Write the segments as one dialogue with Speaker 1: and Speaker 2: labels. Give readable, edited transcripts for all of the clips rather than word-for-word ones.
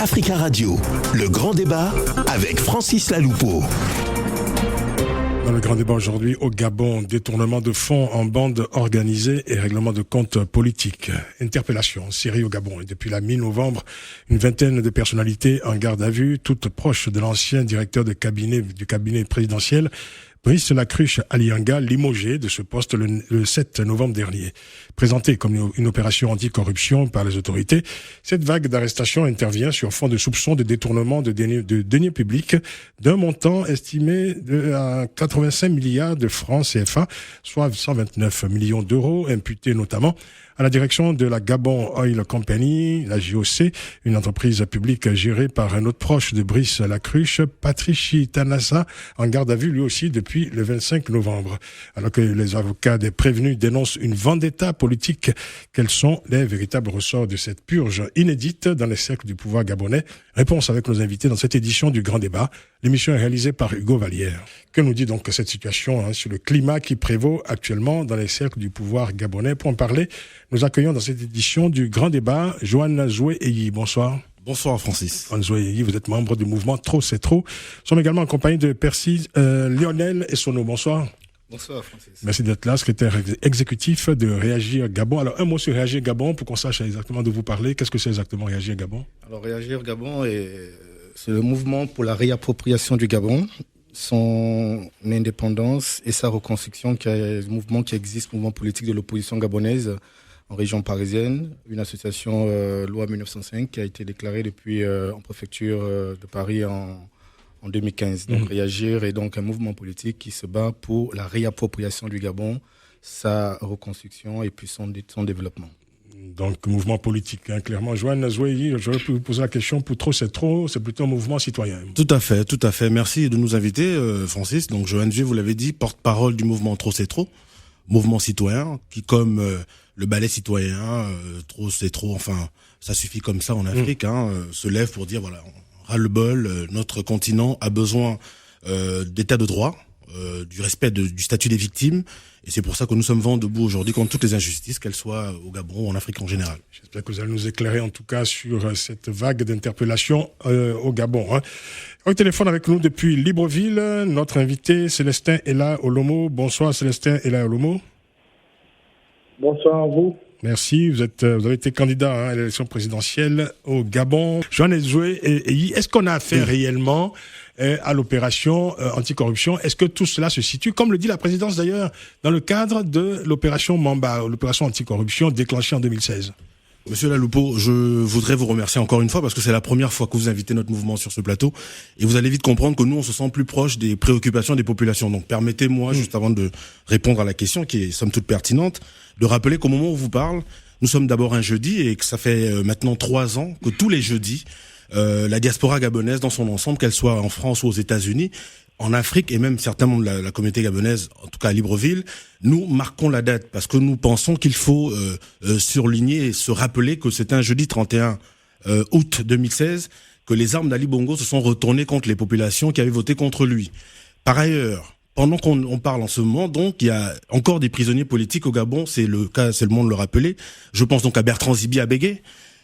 Speaker 1: Africa Radio, le grand débat avec Francis Laloupeau.
Speaker 2: Dans le grand débat aujourd'hui, au Gabon, détournement de fonds en bande organisée et règlement de comptes politiques. Interpellation en Syrie au Gabon. Et depuis la mi-novembre, une vingtaine de personnalités en garde à vue, toutes proches de l'ancien directeur du cabinet présidentiel, Brice Lacruche Alianga, limogé de ce poste le 7 novembre dernier. Présentée comme une opération anticorruption par les autorités, cette vague d'arrestations intervient sur fond de soupçons de détournement de deniers publics d'un montant estimé à 85 milliards de francs CFA, soit 129 millions d'euros, imputés notamment à la direction de la Gabon Oil Company, la JOC, une entreprise publique gérée par un autre proche de Brice Lacruche, Patrici Tanassa, en garde à vue lui aussi depuis le 25 novembre. Alors que les avocats des prévenus dénoncent une vendetta politique, quels sont les véritables ressorts de cette purge inédite dans les cercles du pouvoir gabonais? Réponse avec nos invités dans cette édition du Grand Débat. L'émission est réalisée par Hugo Vallière. Que nous dit donc cette situation sur le climat qui prévaut actuellement dans les cercles du pouvoir gabonais? Pour en parler, nous accueillons dans cette édition du Grand Débat Joanne Zoué-Eyi. Bonsoir.
Speaker 3: Bonsoir Francis.
Speaker 2: Joanne Zoué-Eyi, vous êtes membre du mouvement Trop c'est trop. Nous sommes également en compagnie de Percy Lionel Essono. Bonsoir.
Speaker 4: Bonsoir Francis.
Speaker 2: Merci d'être là, secrétaire exécutif de Réagir Gabon. Alors un mot sur Réagir Gabon pour qu'on sache exactement de vous parler. Qu'est-ce que c'est exactement Réagir Gabon?
Speaker 4: Alors Réagir Gabon, c'est le mouvement pour la réappropriation du Gabon, son indépendance et sa reconstruction, qui est un mouvement qui existe, mouvement politique de l'opposition gabonaise en région parisienne, une association loi 1905 qui a été déclarée depuis en préfecture de Paris en 2015. Donc Réagir est donc un mouvement politique qui se bat pour la réappropriation du Gabon, sa reconstruction et puis son développement.
Speaker 2: Donc mouvement politique, hein, clairement. Joanne Zoué-Eyi, j'aurais pu vous poser la question, pour Trop c'est trop, c'est plutôt un mouvement citoyen.
Speaker 3: Tout à fait. Merci de nous inviter, Francis. Donc Joanne Zoué, vous l'avez dit, porte-parole du mouvement Trop c'est trop, mouvement citoyen qui, comme le ballet citoyen, Trop c'est trop, enfin, ça suffit comme ça en Afrique, se lève pour dire, voilà, ras-le-bol, notre continent a besoin d'état de droit, du respect du statut des victimes, et c'est pour ça que nous sommes vent debout aujourd'hui contre toutes les injustices, qu'elles soient au Gabon ou en Afrique en général.
Speaker 2: J'espère que vous allez nous éclairer en tout cas sur cette vague d'interpellation au Gabon. Au téléphone avec nous depuis Libreville, notre invité Célestin Ella Olomo. Bonsoir Célestin Ella Olomo.
Speaker 5: Bonsoir à vous.
Speaker 2: Merci, vous avez été candidat à l'élection présidentielle au Gabon. Joanne Zoué-Eyi, est-ce qu'on a affaire réellement à l'opération anticorruption? Est-ce que tout cela se situe, comme le dit la présidence d'ailleurs, dans le cadre de l'opération Mamba, l'opération anticorruption déclenchée en 2016?
Speaker 3: Monsieur Laloupeau, je voudrais vous remercier encore une fois parce que c'est la première fois que vous invitez notre mouvement sur ce plateau et vous allez vite comprendre que nous, on se sent plus proche des préoccupations des populations. Donc permettez-moi, juste avant de répondre à la question qui est somme toute pertinente, de rappeler qu'au moment où on vous parle, nous sommes d'abord un jeudi et que ça fait maintenant 3 ans que tous les jeudis, la diaspora gabonaise dans son ensemble, qu'elle soit en France ou aux États-Unis, en Afrique et même certains membres de la communauté gabonaise, en tout cas à Libreville, nous marquons la date parce que nous pensons qu'il faut surligner et se rappeler que c'est un jeudi 31 août 2016 que les armes d'Ali Bongo se sont retournées contre les populations qui avaient voté contre lui. Par ailleurs, pendant qu'on parle en ce moment, donc, il y a encore des prisonniers politiques au Gabon, c'est le cas, c'est le monde de le rappeler. Je pense donc à Bertrand Zibi Abégué,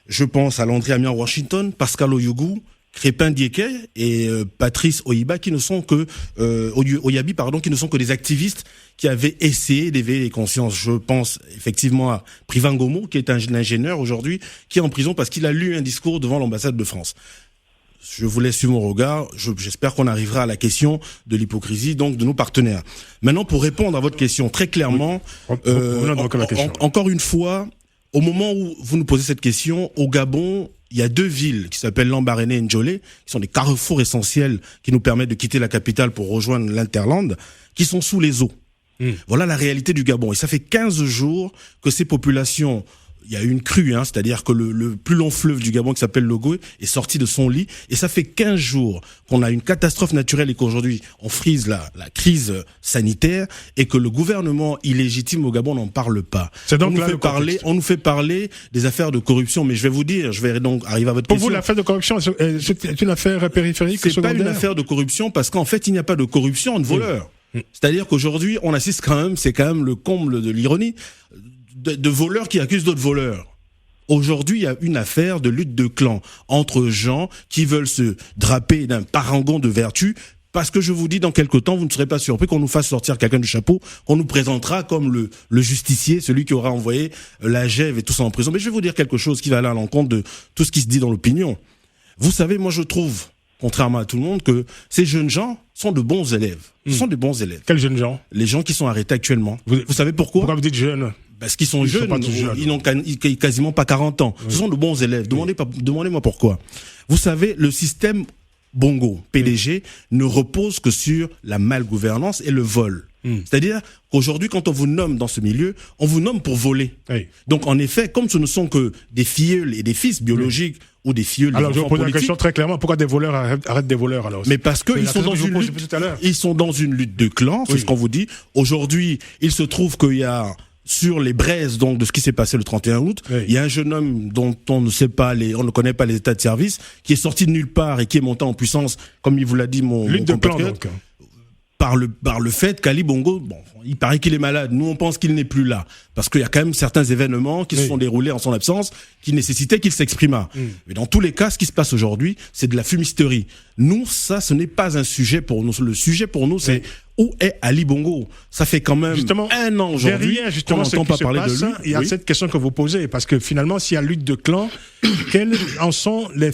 Speaker 3: je pense à Landry Amiens Washington, Pascal Oyougou, Crépin Diéké et Patrice Oyiba qui ne sont que Oyabi qui ne sont que des activistes qui avaient essayé d'éveiller les consciences. Je pense effectivement à Privangomo qui est un ingénieur aujourd'hui qui est en prison parce qu'il a lu un discours devant l'ambassade de France. Je vous laisse suivre mon regard. J'espère qu'on arrivera à la question de l'hypocrisie donc de nos partenaires. Maintenant, pour répondre à votre question très clairement, encore une fois, au moment où vous nous posez cette question, au Gabon, il y a 2 villes qui s'appellent Lambaréné et Ndjolé, qui sont des carrefours essentiels qui nous permettent de quitter la capitale pour rejoindre l'Interland, qui sont sous les eaux. Voilà la réalité du Gabon. Et ça fait 15 jours que ces populations, il y a eu une crue, c'est-à-dire que le plus long fleuve du Gabon qui s'appelle l'Ogooué est sorti de son lit. Et ça fait 15 jours qu'on a une catastrophe naturelle et qu'aujourd'hui on frise la crise sanitaire et que le gouvernement illégitime au Gabon n'en parle pas.
Speaker 2: C'est donc
Speaker 3: on nous fait parler des affaires de corruption, mais je vais vous dire, je vais donc arriver à votre question.
Speaker 2: Pour vous, l'affaire de corruption, c'est une affaire périphérique,
Speaker 3: c'est
Speaker 2: secondaire?
Speaker 3: pas une affaire de corruption parce qu'en fait, il n'y a pas de corruption entre voleurs. C'est-à-dire qu'aujourd'hui, on assiste quand même, c'est quand même le comble de l'ironie, de voleurs qui accusent d'autres voleurs. Aujourd'hui, il y a une affaire de lutte de clans entre gens qui veulent se draper d'un parangon de vertu. Parce que je vous dis, dans quelque temps, vous ne serez pas surpris qu'on nous fasse sortir quelqu'un du chapeau, qu'on nous présentera comme le justicier, celui qui aura envoyé la Gève et tout ça en prison. Mais je vais vous dire quelque chose qui va aller à l'encontre de tout ce qui se dit dans l'opinion. Vous savez, moi je trouve, contrairement à tout le monde, que ces jeunes gens sont de bons élèves. Ce sont de bons élèves.
Speaker 2: Quels jeunes gens?
Speaker 3: Les gens qui sont arrêtés actuellement. Vous savez pourquoi?
Speaker 2: Pourquoi vous dites jeunes?
Speaker 3: Parce qu'ils sont jeunes, ils n'ont quasiment pas 40 ans. Oui. Ce sont de bons élèves. Demandez-moi pourquoi. Vous savez, le système Bongo, PDG, ne repose que sur la malgouvernance et le vol. C'est-à-dire qu'aujourd'hui, quand on vous nomme dans ce milieu, on vous nomme pour voler. Oui. Donc, en effet, comme ce ne sont que des filleuls et des fils biologiques ou des filleuls...
Speaker 2: Alors, je vous pose la question très clairement. Pourquoi des voleurs arrêtent des voleurs alors?
Speaker 3: Mais parce qu'ils sont dans une lutte de clans, c'est ce qu'on vous dit. Aujourd'hui, il se trouve qu'il y a... Sur les braises donc de ce qui s'est passé le 31 août, il y a un jeune homme dont on ne connaît pas les états de service, qui est sorti de nulle part et qui est monté en puissance, comme il vous l'a dit mon compatriote, par le fait qu'Ali Bongo, bon, il paraît qu'il est malade. Nous, on pense qu'il n'est plus là. Parce qu'il y a quand même certains événements qui se sont déroulés en son absence, qui nécessitaient qu'il s'exprimât. Mais dans tous les cas, ce qui se passe aujourd'hui, c'est de la fumisterie. Nous, ça, ce n'est pas un sujet pour nous. Le sujet pour nous, c'est où est Ali Bongo? Ça fait quand même
Speaker 2: justement,
Speaker 3: un an aujourd'hui qu'on n'entend pas parler de lui.
Speaker 2: Il y a cette question que vous posez, parce que finalement, s'il y a lutte de clans, quelles en sont les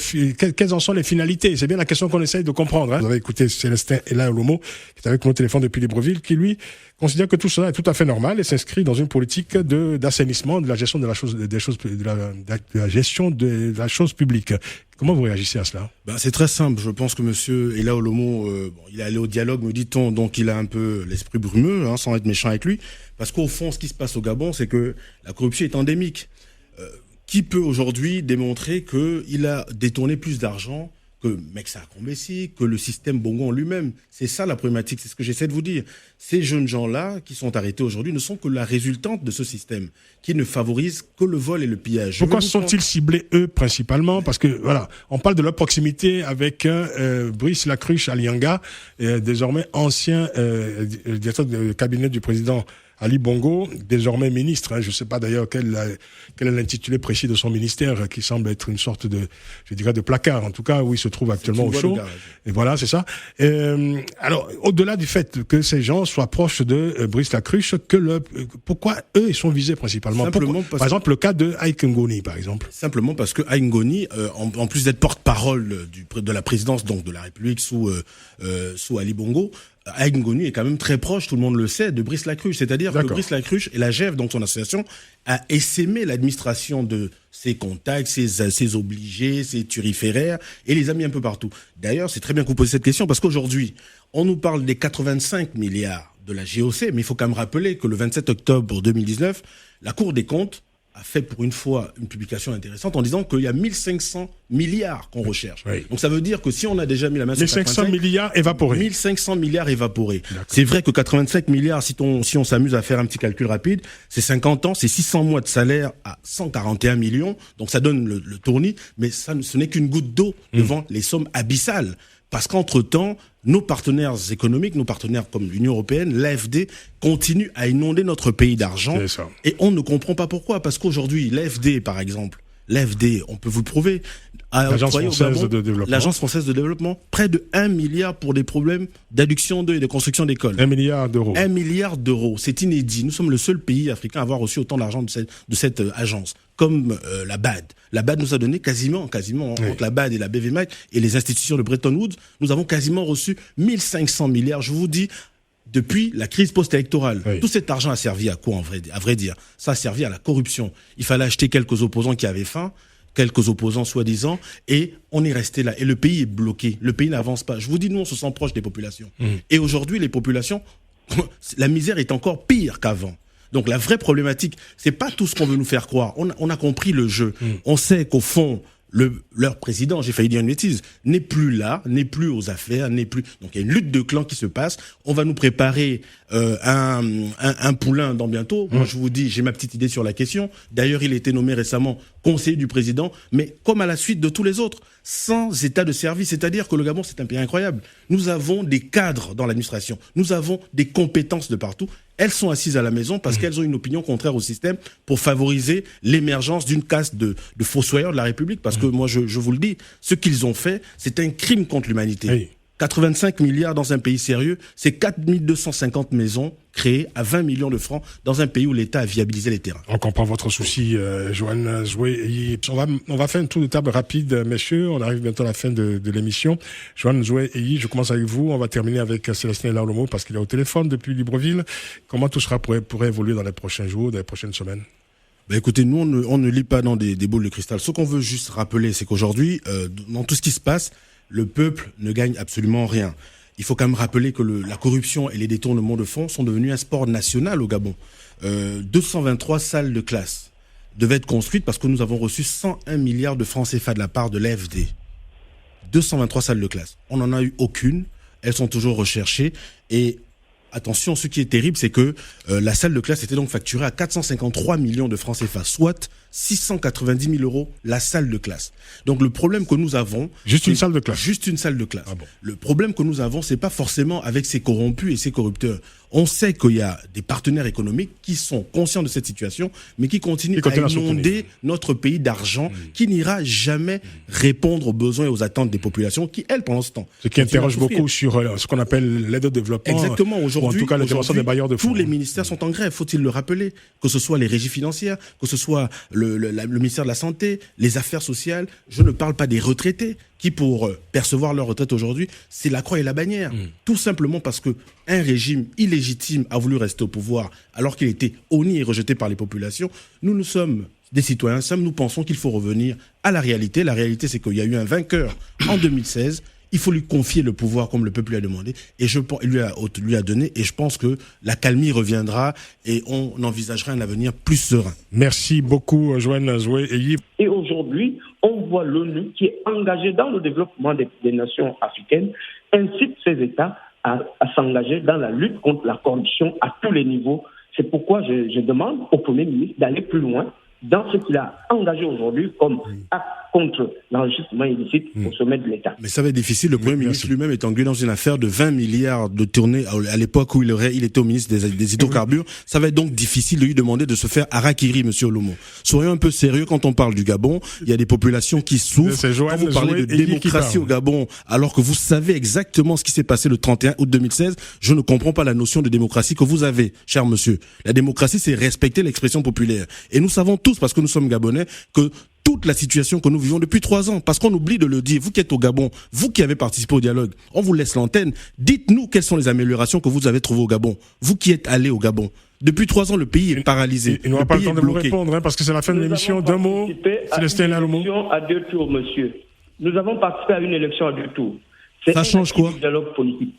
Speaker 2: finalités? C'est bien la question qu'on essaye de comprendre. Vous avez écouté Célestin Ela-Olomo, qui est avec mon téléphone depuis Libreville, qui lui considère que tout cela est tout à fait normal et s'inscrit dans une politique d'assainissement de la gestion de la gestion de la chose publique. Comment vous réagissez à cela?
Speaker 3: C'est très simple. Je pense que monsieur Ela-Olomo, il est allé au dialogue, me dit-on, donc il a un peu l'esprit brumeux, sans être méchant avec lui. Parce qu'au fond, ce qui se passe au Gabon, c'est que la corruption est endémique. Qui peut aujourd'hui démontrer qu'il a détourné plus d'argent que Mexa Combesi, que le système Bongo en lui-même? C'est ça la problématique, c'est ce que j'essaie de vous dire. Ces jeunes gens-là qui sont arrêtés aujourd'hui ne sont que la résultante de ce système, qui ne favorise que le vol et le pillage.
Speaker 2: Pourquoi sont-ils ciblés, eux, principalement? Parce que, voilà, on parle de leur proximité avec Brice Lacruche Alianga, désormais ancien directeur de cabinet du président Ali Bongo, désormais ministre, je ne sais pas d'ailleurs quel est l'intitulé précis de son ministère, qui semble être une sorte de, je dirais, de placard, en tout cas, où il se trouve actuellement au chaud. Et voilà, c'est ça. Alors, au-delà du fait que ces gens soient proches de Brice Lacruche, pourquoi eux, ils sont visés principalement? Par exemple, le cas de Aïk Ngoni, par exemple.
Speaker 3: Simplement parce que Aïk Ngoni, en plus d'être porte-parole de la présidence, donc de la République sous Ali Bongo, Aïk Ngoni est quand même très proche, tout le monde le sait, de Brice Lacruche. C'est-à-dire que Brice Lacruche et la Gève, donc son association, a essaimé l'administration de ses contacts, ses obligés, ses turiféraires, et les a mis un peu partout. D'ailleurs, c'est très bien que vous posez cette question, parce qu'aujourd'hui, on nous parle des 85 milliards de la GOC, mais il faut quand même rappeler que le 27 octobre 2019, la Cour des comptes a fait pour une fois une publication intéressante en disant qu'il y a 1500 milliards qu'on recherche. Oui. Donc ça veut dire que si on a déjà mis la main sur
Speaker 2: 1500 milliards évaporés.
Speaker 3: 1500 milliards évaporés. C'est vrai que 85 milliards, si on s'amuse à faire un petit calcul rapide, c'est 50 ans, c'est 600 mois de salaire à 141 millions. Donc ça donne le tournis, mais ce n'est qu'une goutte d'eau devant les sommes abyssales. Parce qu'entre-temps, nos partenaires économiques, nos partenaires comme l'Union européenne, l'AFD, continuent à inonder notre pays d'argent. Et on ne comprend pas pourquoi. Parce qu'aujourd'hui, l'AFD, par exemple, on peut vous le prouver,
Speaker 2: l'Agence française de développement,
Speaker 3: près de 1 milliard pour des problèmes d'adduction d'eau et de construction d'écoles.
Speaker 2: 1 milliard d'euros.
Speaker 3: 1 milliard d'euros. C'est inédit. Nous sommes le seul pays africain à avoir reçu autant d'argent de cette agence. Comme la BAD. La BAD nous a donné quasiment, entre la BAD et la BVMAC et les institutions de Bretton Woods, nous avons quasiment reçu 1500 milliards. Je vous dis, depuis la crise post-électorale, tout cet argent a servi à quoi, à vrai dire? Ça a servi à la corruption. Il fallait acheter quelques opposants qui avaient faim, quelques opposants soi-disant, et on est resté là. Et le pays est bloqué. Le pays n'avance pas. Je vous dis, nous, on se sent proche des populations. Et aujourd'hui, les populations, la misère est encore pire qu'avant. Donc la vraie problématique, c'est pas tout ce qu'on veut nous faire croire. On a compris le jeu. On sait qu'au fond, leur président, j'ai failli dire une bêtise, n'est plus là, n'est plus aux affaires, n'est plus. Donc il y a une lutte de clans qui se passe. On va nous préparer un poulain dans bientôt. Moi je vous dis, j'ai ma petite idée sur la question. D'ailleurs, il a été nommé récemment conseiller du président, mais comme à la suite de tous les autres, sans état de service. C'est-à-dire que le Gabon, c'est un pays incroyable. Nous avons des cadres dans l'administration, nous avons des compétences de partout. elles sont assises à la maison parce qu'elles ont une opinion contraire au système pour favoriser l'émergence d'une caste de fossoyeurs de la République. Parce que moi, je vous le dis, ce qu'ils ont fait, c'est un crime contre l'humanité.
Speaker 2: Oui.
Speaker 3: 85 milliards dans un pays sérieux, c'est 4250 maisons créées à 20 millions de francs dans un pays où l'État a viabilisé les terrains.
Speaker 2: On comprend votre souci, Joanne Zoué. On va faire un tour de table rapide, messieurs. On arrive bientôt à la fin de l'émission. Joanne Zoué, je commence avec vous. On va terminer avec Célestin Larlomo parce qu'il est au téléphone depuis Libreville. Comment tout sera pourrait évoluer dans les prochains jours, dans les prochaines semaines?
Speaker 3: Ben écoutez, nous, on ne lit pas dans des boules de cristal. Ce qu'on veut juste rappeler, c'est qu'aujourd'hui, dans tout ce qui se passe, le peuple ne gagne absolument rien. Il faut quand même rappeler que la corruption et les détournements de fonds sont devenus un sport national au Gabon. 223 salles de classe devaient être construites parce que nous avons reçu 101 milliards de francs CFA de la part de l'AFD. 223 salles de classe. On n'en a eu aucune. Elles sont toujours recherchées. Et attention, ce qui est terrible, c'est que la salle de classe était donc facturée à 453 millions de francs CFA, soit 690 000 euros la salle de classe. Donc le problème que nous avons...
Speaker 2: Juste une salle de classe.
Speaker 3: Juste une salle de classe.
Speaker 2: Ah bon.
Speaker 3: Le problème que nous avons, c'est pas forcément avec ces corrompus et ces corrupteurs. On sait qu'il y a des partenaires économiques qui sont conscients de cette situation, mais qui continuent à inonder notre pays d'argent qui n'ira jamais répondre aux besoins et aux attentes des populations qui, elles, pendant ce temps...
Speaker 2: Ce qui interroge beaucoup sur ce qu'on appelle l'aide au développement.
Speaker 3: Exactement. Aujourd'hui,
Speaker 2: en tout cas, l'intervention des bailleurs de fonds.
Speaker 3: Tous les ministères sont en grève, faut-il le rappeler. Que ce soit les régies financières, que ce soit le ministère de la Santé, les affaires sociales. Je ne parle pas des retraités qui, pour percevoir leur retraite aujourd'hui, c'est la croix et la bannière. Tout simplement parce que un régime illégitime a voulu rester au pouvoir alors qu'il était honni et rejeté par les populations. Nous sommes des citoyens, nous pensons qu'il faut revenir à la réalité. La réalité, c'est qu'il y a eu un vainqueur en 2016. Il faut lui confier le pouvoir comme le peuple lui a demandé et lui a donné, et je pense que la calmie reviendra et on envisagera un avenir plus serein.
Speaker 2: Merci beaucoup, Joanne Zoué.
Speaker 5: Et aujourd'hui, on voit l'ONU qui est engagée dans le développement des nations africaines, incite ces États à s'engager dans la lutte contre la corruption à tous les niveaux. C'est pourquoi je demande au Premier ministre d'aller plus loin dans ce qu'il a engagé aujourd'hui comme acte contre l'enrichissement illicite au sommet de l'État.
Speaker 3: Mais ça va être difficile. Le Premier ministre lui-même est englué dans une affaire de 20 milliards de tournées à l'époque où il était au ministre des hydrocarbures. Ça va être donc difficile de lui demander de se faire harakiri, monsieur Olomo. Soyons un peu sérieux quand on parle du Gabon. Il y a des populations qui souffrent. Quand vous parlez de démocratie au Gabon, alors que vous savez exactement ce qui s'est passé le 31 août 2016, je ne comprends pas la notion de démocratie que vous avez, cher monsieur. La démocratie, c'est respecter l'expression populaire. Et nous savons tous, parce que nous sommes Gabonais, que toute la situation que nous vivons depuis 3 ans, parce qu'on oublie de le dire, vous qui êtes au Gabon, vous qui avez participé au dialogue, on vous laisse l'antenne, dites-nous quelles sont les améliorations que vous avez trouvées au Gabon, vous qui êtes allés au Gabon. Depuis 3 ans, le pays est paralysé.
Speaker 2: Il n'aura pas le temps de vous répondre, parce que c'est la fin de l'émission. D'un mot, Célestin Larlomo.
Speaker 5: À 2 tours, monsieur. Nous avons participé à une élection à 2 tours.
Speaker 3: Ça change quoi?
Speaker 5: Dialogue politique.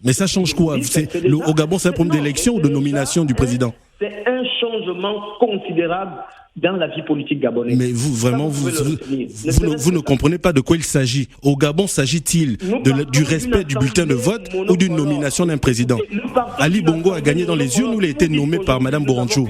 Speaker 3: Mais ça change quoi? Au Gabon, c'est un problème d'élection ou de nomination du président?
Speaker 5: C'est un changement considérable dans la vie politique gabonaise.
Speaker 3: Mais vous, vraiment, vous ne comprenez pas de quoi il s'agit. Au Gabon, s'agit-il du respect du bulletin de vote ou d'une nomination d'un président? Ali Bongo a gagné dans les urnes ou il a été nommé par Madame Boranchou?